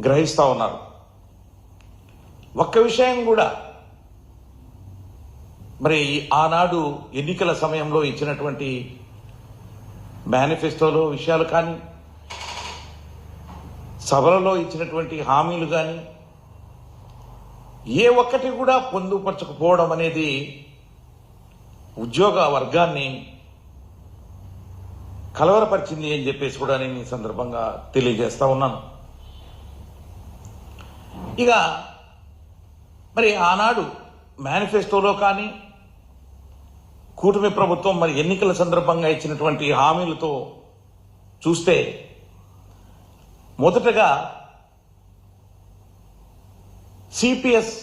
గ్రహిస్తూ ఉన్నారు. ఒక్క విషయం కూడా మరి ఆనాడు ఎన్నికల సమయంలో ఇచ్చినటువంటి మేనిఫెస్టోలో విషయాలు కానీ, సభలలో ఇచ్చినటువంటి హామీలు కానీ ఏ ఒక్కటి కూడా పొందుపరచకపోవడం అనేది ఉద్యోగ వర్గాన్ని కలవరపరిచింది అని చెప్పేసి కూడా నేను ఈ సందర్భంగా తెలియజేస్తా ఉన్నాను. ఇక మరి ఆనాడు మేనిఫెస్టోలో కానీ కూటమి ప్రభుత్వం మరి ఎన్నికల సందర్భంగా ఇచ్చినటువంటి హామీలతో చూస్తే మొదటగా సిపిఎస్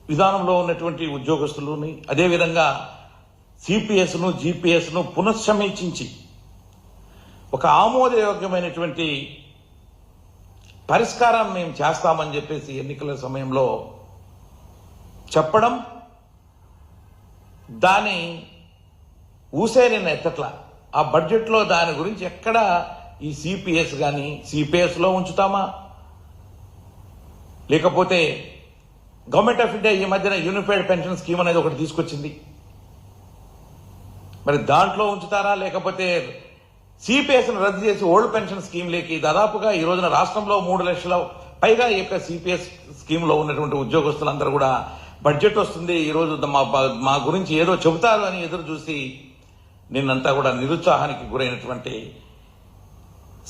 విధానంలో ఉన్నటువంటి ఉద్యోగస్తులని, అదేవిధంగా సిపిఎస్ను జిపిఎస్ను పునఃసమీక్షించి ఒక ఆమోదయోగ్యమైనటువంటి పరిష్కారం మేము చేస్తామని చెప్పేసి ఎన్నికల సమయంలో చెప్పడం, దాని ఊసే నేను ఎత్తట్లా. ఆ బడ్జెట్లో దాని గురించి ఎక్కడ ఈ సిపిఎస్ కానీ సిపిఎస్లో ఉంచుతామా, లేకపోతే గవర్నమెంట్ ఆఫ్ ఇండియా ఈ మధ్యన యూనిఫైడ్ పెన్షన్ స్కీమ్ అనేది ఒకటి తీసుకొచ్చింది, మరి దాంట్లో ఉంచుతారా, లేకపోతే సిపిఎస్ను రద్దు చేసి ఓల్డ్ పెన్షన్ స్కీమ్లోకి దాదాపుగా ఈ రోజున రాష్ట్రంలో 3 లక్షల పైగా ఈ యొక్క సిపిఎస్ స్కీమ్లో ఉన్నటువంటి ఉద్యోగస్తులందరూ కూడా బడ్జెట్ వస్తుంది, ఈరోజు మా గురించి ఏదో చెబుతారు అని ఎదురు చూసి నిన్నంతా కూడా నిరుత్సాహానికి గురైనటువంటి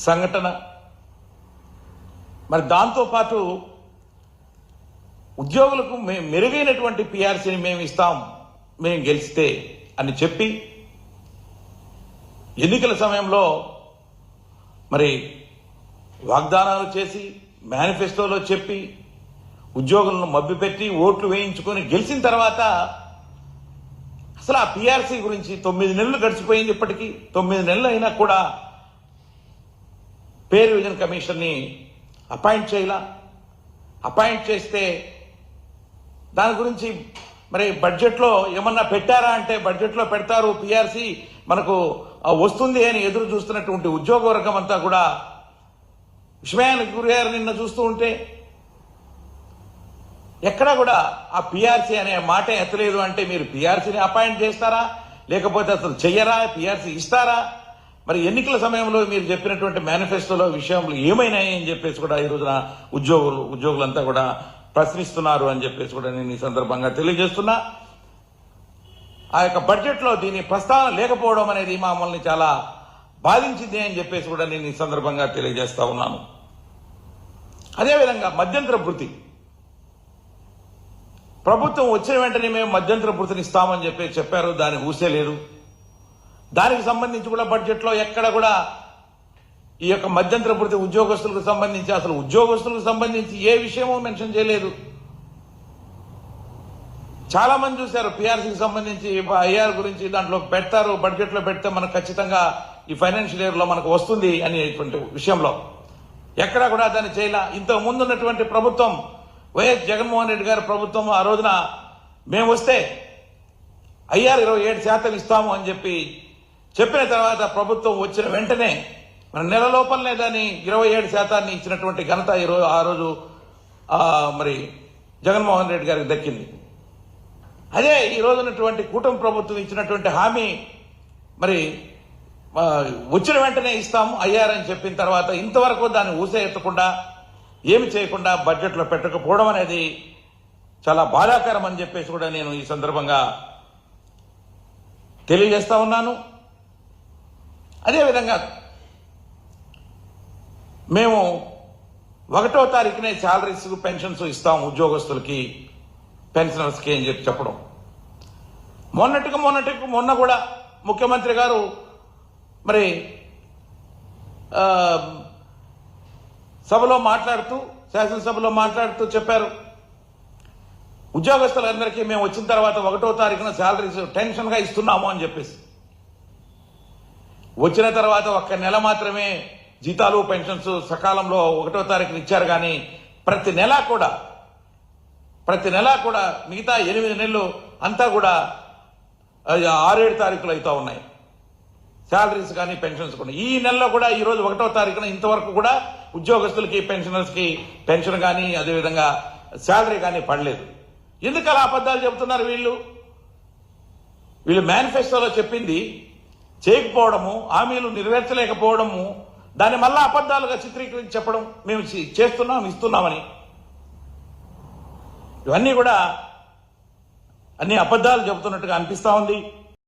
సంఘటన. మరి దాంతోపాటు ఉద్యోగులకు మెరుగైనటువంటి పిఆర్సీని మేము ఇస్తాం మేము గెలిస్తే అని చెప్పి ఎన్నికల సమయంలో మరి వాగ్దానాలు చేసి మేనిఫెస్టోలో చెప్పి ఉద్యోగులను మభ్యపెట్టి ఓట్లు వేయించుకొని గెలిచిన తర్వాత అసలు ఆ పిఆర్సీ గురించి 9 నెలలు గడిచిపోయింది. ఇప్పటికీ 9 నెలలు అయినా కూడా పే రివిజన్ కమిషన్ని అపాయింట్ చేయాల. అపాయింట్ చేస్తే దాని గురించి మరి బడ్జెట్లో ఏమన్నా పెట్టారా అంటే బడ్జెట్లో పెడతారు, పిఆర్సీ మనకు వస్తుంది అని ఎదురు చూస్తున్నటువంటి ఉద్యోగ వర్గం అంతా కూడా విస్మయానికి గురయ్యారు. నిన్న చూస్తూ ఉంటే ఎక్కడా కూడా ఆ పిఆర్సీ అనే మాట ఎత్తలేదు. అంటే మీరు పిఆర్సీని అపాయింట్ చేస్తారా, లేకపోతే అసలు చెయ్యరా, పిఆర్సీ ఇస్తారా? మరి ఎన్నికల సమయంలో మీరు చెప్పినటువంటి మేనిఫెస్టోలో విషయంలో ఏమైనాయి అని చెప్పేసి కూడా ఈ రోజున ఉద్యోగులంతా కూడా ప్రశ్నిస్తున్నారు అని చెప్పేసి కూడా నేను ఈ సందర్భంగా తెలియజేస్తున్నా. ఆ యొక్క బడ్జెట్లో దీని ప్రస్తావన లేకపోవడం అనేది మమ్మల్ని చాలా బాధించింది అని చెప్పేసి కూడా నేను ఈ సందర్భంగా తెలియజేస్తా ఉన్నాను. అదేవిధంగా మధ్యంతర భృతి, ప్రభుత్వం వచ్చిన వెంటనే మేము మధ్యంతర భృతిని ఇస్తామని చెప్పి చెప్పారు, దాని ఊసే లేదు. దానికి సంబంధించి కూడా బడ్జెట్లో ఎక్కడ కూడా ఈ యొక్క మధ్యంతర భృతి ఉద్యోగస్తులకు సంబంధించి అసలు ఉద్యోగస్తులకు సంబంధించి ఏ విషయమో మెన్షన్ చేయలేదు. చాలా మంది చూశారు పిఆర్సీకి సంబంధించి ఐఆర్ గురించి దాంట్లో పెడతారు, బడ్జెట్లో పెడితే మనకు ఖచ్చితంగా ఈ ఫైనాన్షియల్ ఇయర్లో మనకు వస్తుంది అనేటువంటి విషయంలో ఎక్కడా కూడా దాన్ని చేయాల. ఇంతకు ముందు ఉన్నటువంటి ప్రభుత్వం వైఎస్ జగన్మోహన్ రెడ్డి గారి ప్రభుత్వం ఆ రోజున మేము వస్తే ఐఆర్ 27% ఇస్తాము అని చెప్పిన తర్వాత ప్రభుత్వం వచ్చిన వెంటనే మన నెల లోపలనే దాన్ని 27% ఇచ్చినటువంటి ఘనత ఆ రోజు మరి జగన్మోహన్ రెడ్డి గారికి దక్కింది. అదే ఈ రోజు ఉన్నటువంటి కూటమి ప్రభుత్వం ఇచ్చినటువంటి హామీ మరి వచ్చిన వెంటనే ఇస్తాము ఐఆర్ అని చెప్పిన తర్వాత ఇంతవరకు దాన్ని ఊసే ఎత్తకుండా ఏమి చేయకుండా బడ్జెట్లో పెట్టకపోవడం అనేది చాలా బాధాకరం అని చెప్పేసి కూడా నేను ఈ సందర్భంగా తెలియజేస్తా ఉన్నాను. అదేవిధంగా మేము 1వ తారీఖునే శాలరీస్ పెన్షన్స్ ఇస్తాం ఉద్యోగస్తులకి, పెన్షనర్స్కి అని చెప్పడం. మొన్న కూడా ముఖ్యమంత్రి గారు మరి శాసనసభలో మాట్లాడుతూ చెప్పారు, ఉద్యోగస్తులందరికీ మేము వచ్చిన తర్వాత 1వ తారీఖున శాలరీస్ టెన్షన్గా ఇస్తున్నాము అని చెప్పేసి. వచ్చిన తర్వాత 1 నెల మాత్రమే జీతాలు పెన్షన్స్ సకాలంలో 1వ తారీఖున ఇచ్చారు. కానీ ప్రతి నెల కూడా మిగతా 8 నెలలు అంతా కూడా 6-7 తారీఖులు అవుతా ఉన్నాయి శాలరీస్ కానీ పెన్షన్స్ కూడా. ఈ నెలలో కూడా ఈరోజు 1వ తారీఖున ఇంతవరకు కూడా ఉద్యోగస్తులకి పెన్షనర్స్కి పెన్షన్ కానీ అదేవిధంగా శాలరీ కానీ పడలేదు. ఎందుకు అలా అబద్ధాలు చెబుతున్నారు వీళ్ళు మేనిఫెస్టోలో చెప్పింది చేయకపోవడము, హామీలు నెరవేర్చలేకపోవడము, దాన్ని మళ్ళా అబద్ధాలుగా చిత్రీకరించి చెప్పడం మేము చేస్తున్నాం ఇస్తున్నామని. ఇవన్నీ కూడా అన్ని అబద్ధాలు చెబుతున్నట్టుగా అనిపిస్తా ఉంది.